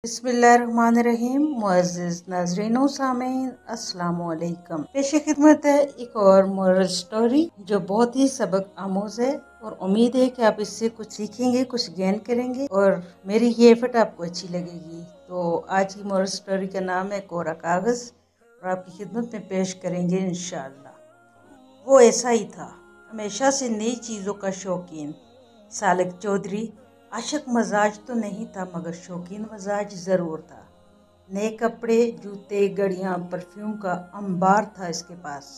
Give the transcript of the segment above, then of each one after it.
बिस्मिल्लाहिर्रहमानिर्रहीम। मुअज़्ज़िज़ नाज़रीन व सामीन, अस्सलाम वालेकुम। पेश खिदमत है एक और मोरल स्टोरी जो बहुत ही सबक आमोज है और उम्मीद है कि आप इससे कुछ सीखेंगे, कुछ गेन करेंगे और मेरी ये एफर्ट आपको अच्छी लगेगी। तो आज की मोरल स्टोरी का नाम है कोरा कागज़ और आपकी खिदमत में पेश करेंगे इंशाअल्लाह। वो ऐसा ही था, हमेशा से नई चीज़ों का शौकीन। सालिक चौधरी आशिक मजाज तो नहीं था मगर शौकीन मजाज ज़रूर था। नए कपड़े, जूते, घड़ियाँ, परफ्यूम का अंबार था इसके पास।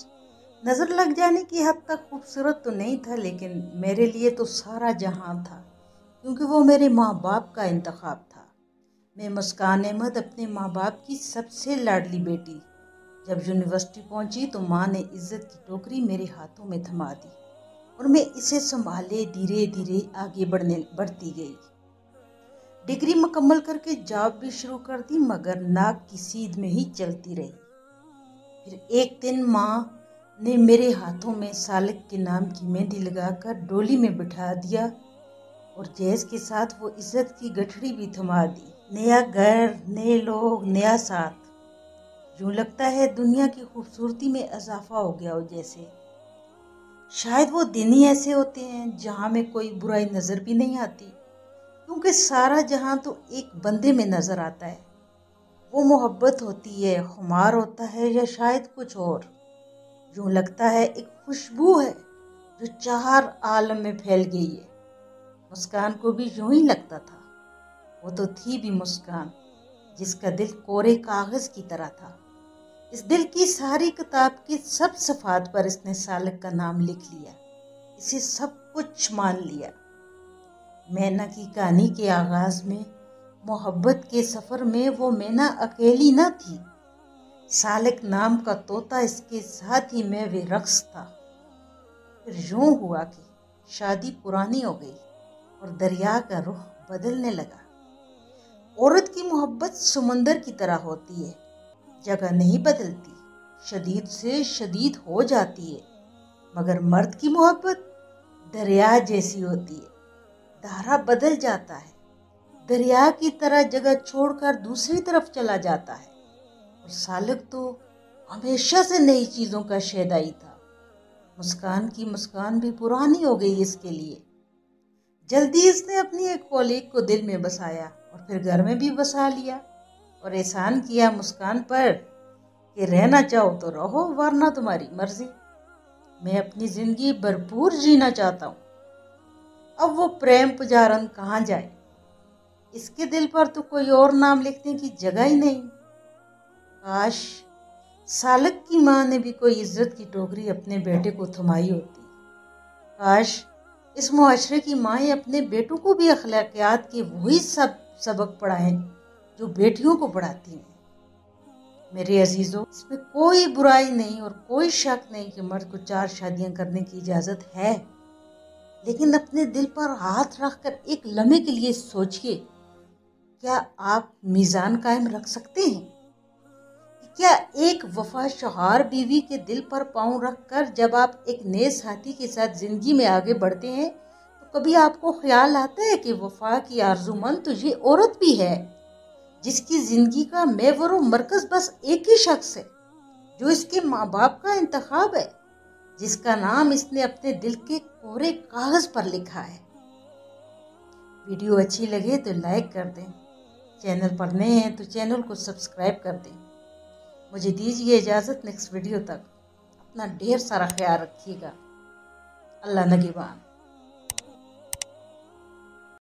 नज़र लग जाने की हद तक खूबसूरत तो नहीं था, लेकिन मेरे लिए तो सारा जहां था, क्योंकि वो मेरे माँ बाप का इंतखाब था। मैं मुस्कान अहमद, अपने माँ बाप की सबसे लाडली बेटी। जब यूनिवर्सिटी पहुंची तो माँ ने इज्जत की टोकरी मेरे हाथों में थमा दी और मैं इसे संभाले धीरे धीरे आगे बढ़ती गई। डिग्री मुकम्मल करके जॉब भी शुरू कर दी, मगर नाक की सीध में ही चलती रही। फिर एक दिन माँ ने मेरे हाथों में सालिक के नाम की मेहंदी लगाकर डोली में बिठा दिया और जहेज के साथ वो इज्जत की गठड़ी भी थमा दी। नया घर, नए लोग, नया साथ। यूं लगता है दुनिया की खूबसूरती में इजाफा हो गया हो जैसे। शायद वो दिन ही ऐसे होते हैं जहां में कोई बुराई नजर भी नहीं आती, क्योंकि सारा जहां तो एक बंदे में नजर आता है। वो मोहब्बत होती है, खुमार होता है या शायद कुछ और। यूं लगता है एक खुशबू है जो चार आलम में फैल गई है। मुस्कान को भी यूं ही लगता था। वो तो थी भी मुस्कान जिसका दिल कोरे कागज की तरह था। इस दिल की सारी किताब की सब सफात पर इसने सालिक का नाम लिख लिया, इसे सब कुछ मान लिया। मैना की कहानी के आगाज में, मोहब्बत के सफर में वो मैना अकेली न थी। सालिक नाम का तोता इसके साथ ही मैं वे रक्स था। फिर यूं हुआ कि शादी पुरानी हो गई और दरिया का रुख बदलने लगा। औरत की मोहब्बत समंदर की तरह होती है, जगह नहीं बदलती, शदीद से शदीद हो जाती है। मगर मर्द की मोहब्बत दरिया जैसी होती है, धारा बदल जाता है, दरिया की तरह जगह छोड़कर दूसरी तरफ चला जाता है। और सालिक तो हमेशा से नई चीजों का शैदाई था। मुस्कान की मुस्कान भी पुरानी हो गई इसके लिए। जल्दी इसने अपनी एक कॉलीग को दिल में बसाया और फिर घर में भी बसा लिया और एहसान किया मुस्कान पर कि रहना चाहो तो रहो, वरना तुम्हारी मर्जी। मैं अपनी जिंदगी भरपूर जीना चाहता हूँ। अब वो प्रेम पुजारन कहाँ जाए, इसके दिल पर तो कोई और नाम लिखने की जगह ही नहीं। काश सालिक की माँ ने भी कोई इज्जत की टोकरी अपने बेटे को थमाई होती। काश इस मुआशरे की माएँ अपने बेटों को भी अखलाकियात के वही सब सबक पढ़ाएं जो बेटियों को पढ़ाती हैं। मेरे अजीजों, इसमें कोई बुराई नहीं और कोई शक नहीं कि मर्द को 4 शादियां करने की इजाजत है, लेकिन अपने दिल पर हाथ रखकर एक लम्हे के लिए सोचिए, क्या आप मीजान कायम रख सकते हैं? क्या एक वफा शौहार बीवी के दिल पर पांव रखकर जब आप एक नए साथी के साथ जिंदगी में आगे बढ़ते हैं तो कभी आपको ख्याल आता है कि वफा की आरज़ूमंद तो ये औरत भी है, जिसकी जिंदगी का महवर व मरकज बस एक ही शख्स है, जो इसके माँ बाप का इंतखाब है, जिसका नाम इसने अपने दिल के कोरे कागज पर लिखा है। वीडियो अच्छी लगे तो लाइक कर दें, चैनल पर नए हैं तो चैनल को सब्सक्राइब कर दें। मुझे दीजिए इजाज़त, नेक्स्ट वीडियो तक अपना ढेर सारा ख्याल रखिएगा। अल्लाह नगेबान।